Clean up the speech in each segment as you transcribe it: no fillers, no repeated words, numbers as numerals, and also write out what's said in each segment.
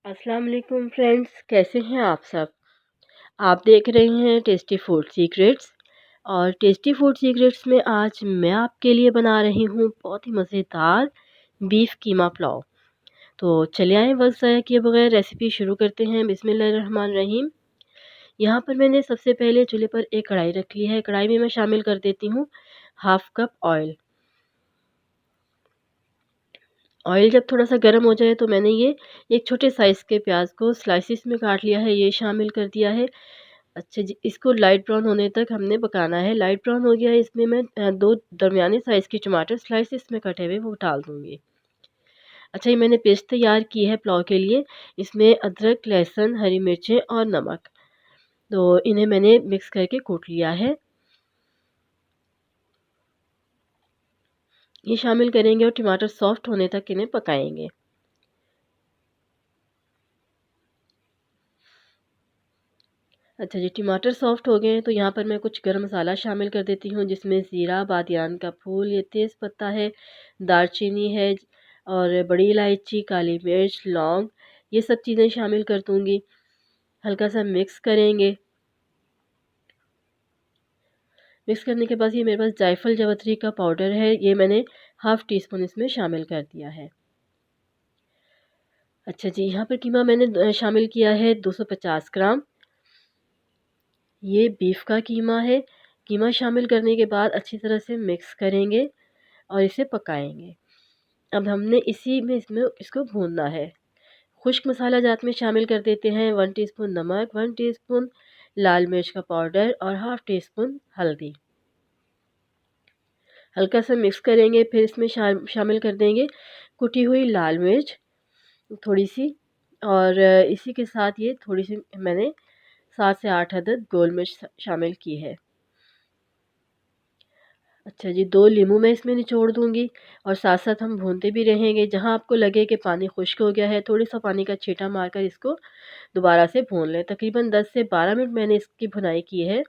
अस्सलाम वालेकुम फ्रेंड्स, कैसे हैं आप सब। आप देख रहे हैं टेस्टी फूड सीक्रेट्स। और टेस्टी फूड सीक्रेट्स में आज मैं आपके लिए बना रही हूँ बहुत ही मज़ेदार बीफ कीमा पुलाव। तो चलिए आए वक्त ज़ाया किए बगैर रेसिपी शुरू करते हैं। बिस्मिल्लाहिर्रहमानिर्रहीम। यहाँ पर मैंने सबसे पहले चूल्हे पर एक कढ़ाई रख ली है। कढ़ाई में मैं शामिल कर देती हूँ हाफ़ कप ऑयल। ऑयल जब थोड़ा-सा गर्म हो जाए तो मैंने ये एक छोटे साइज़ के प्याज को स्लाइसिस में काट लिया है, ये शामिल कर दिया है। अच्छा जी, इसको लाइट ब्राउन होने तक हमने पकाना है। लाइट ब्राउन हो गया है, इसमें मैं 2 दरमियाने साइज़ के टमाटर स्लाइसिस में कटे हुए वो डाल दूँगी। अच्छा, ये मैंने पेस्ट तैयार की है पुलाव के लिए। इसमें अदरक, लहसुन, हरी मिर्चें और नमक, तो इन्हें मैंने मिक्स करके कूट लिया है। ये शामिल करेंगे और टमाटर सॉफ्ट होने तक इन्हें पकाएँगे। अच्छा जी, टमाटर सॉफ्ट हो गए हैं तो यहाँ पर मैं कुछ गरम मसाला शामिल कर देती हूँ, जिसमें ज़ीरा, बादियान का फूल, ये तेज़ पत्ता है, दालचीनी है और बड़ी इलायची, काली मिर्च, लौंग, ये सब चीज़ें शामिल कर दूँगी। हल्का सा मिक्स करेंगे। मिक्स करने के बाद ये मेरे पास जायफल जावित्री का पाउडर है, ये मैंने हाफ़ टी स्पून इसमें शामिल कर दिया है। अच्छा जी, यहाँ पर कीमा मैंने शामिल किया है 250 ग्राम। ये बीफ का कीमा है। कीमा शामिल करने के बाद अच्छी तरह से मिक्स करेंगे और इसे पकाएंगे। अब हमने इसी में इसमें इसको भूनना है। खुश्क मसाला जात में शामिल कर देते हैं 1 टीस्पून नमक, 1 टीस्पून लाल मिर्च का पाउडर और हाफ़ टी स्पून हल्दी। हल्का सा मिक्स करेंगे, फिर इसमें शामिल कर देंगे कुटी हुई लाल मिर्च थोड़ी सी, और इसी के साथ ये थोड़ी सी मैंने 7 से 8 अदद गोल मिर्च शामिल की है। अच्छा जी, 2 नींबू मैं इसमें निचोड़ दूँगी और साथ-साथ हम भूनते भी रहेंगे। जहाँ आपको लगे कि पानी खुश्क हो गया है, थोड़ा-सा पानी का छींटा मारकर इसको दोबारा से भून लें। तकरीबन 10 से 12 मिनट मैंने इसकी भुनाई की है।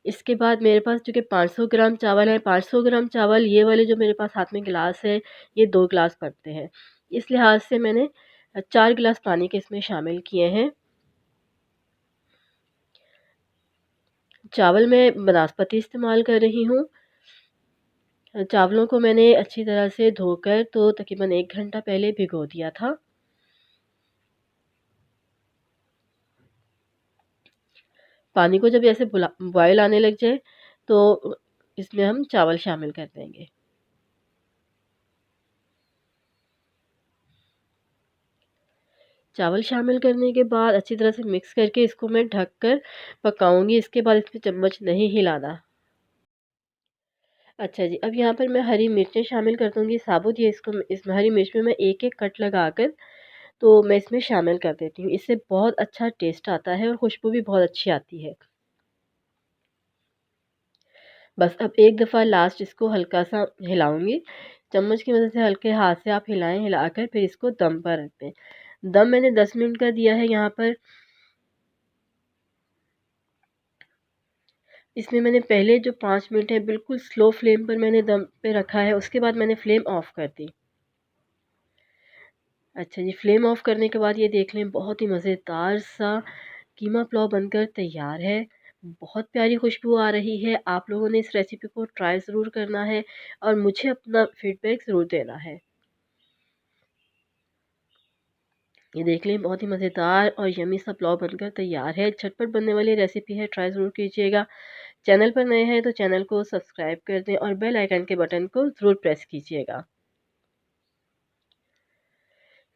इसके बाद मेरे पास चूँकि 500 ग्राम चावल है, 500 ग्राम चावल ये वाले जो मेरे पास हाथ में गिलास है, ये 2 गिलास भरते हैं। इस लिहाज से मैंने 4 गिलास पानी के इसमें शामिल किए हैं। चावल मैं बासमती इस्तेमाल कर रही हूँ। चावलों को मैंने अच्छी तरह से धोकर तो तकरीबन 1 घंटा पहले भिगो दिया था। पानी को जब ऐसे बॉयल आने लग जाए तो इसमें हम चावल शामिल कर देंगे। चावल शामिल करने के बाद अच्छी तरह से मिक्स करके इसको मैं ढक कर पकाऊँगी। इसके बाद इसमें चम्मच नहीं हिलाना। अच्छा जी, अब यहाँ पर मैं हरी मिर्चें शामिल कर दूँगी साबुत। ये इसको इसमें हरी मिर्च में मैं एक-एक कट लगाकर तो मैं इसमें शामिल कर देती हूँ। इससे बहुत अच्छा टेस्ट आता है और खुशबू भी बहुत अच्छी आती है। बस अब एक दफ़ा लास्ट इसको हल्का-सा हिलाऊँगी। चम्मच की मदद से हल्के हाथ से आप हिलाएँ, हिलाकर फिर इसको दम पर रख दें। दम मैंने 10 मिनट का दिया है यहाँ पर। इसमें मैंने पहले जो 5 मिनट है बिल्कुल स्लो फ्लेम पर मैंने दम पे रखा है, उसके बाद मैंने फ्लेम ऑफ़ कर दी। अच्छा जी, फ्लेम ऑफ़ करने के बाद ये देख लें बहुत ही मज़ेदार सा कीमा पुलाव बनकर तैयार है। बहुत प्यारी खुशबू आ रही है। आप लोगों ने इस रेसिपी को ट्राई ज़रूर करना है और मुझे अपना फ़ीडबैक ज़रूर देना है। ये देख लें बहुत ही मज़ेदार और यम्मी सा पुलाव बनकर तैयार है। झटपट बनने वाली रेसिपी है, ट्राई ज़रूर कीजिएगा। चैनल पर नए हैं तो चैनल को सब्सक्राइब कर दें और बेल आइकन के बटन को ज़रूर प्रेस कीजिएगा।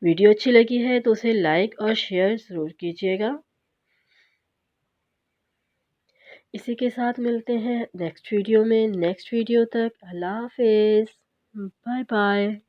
वीडियो अच्छी लगी है तो उसे लाइक और शेयर ज़रूर कीजिएगा। इसी के साथ मिलते हैं नेक्स्ट वीडियो में। नेक्स्ट वीडियो तक अल्लाह हाफ़िज़। Bye bye.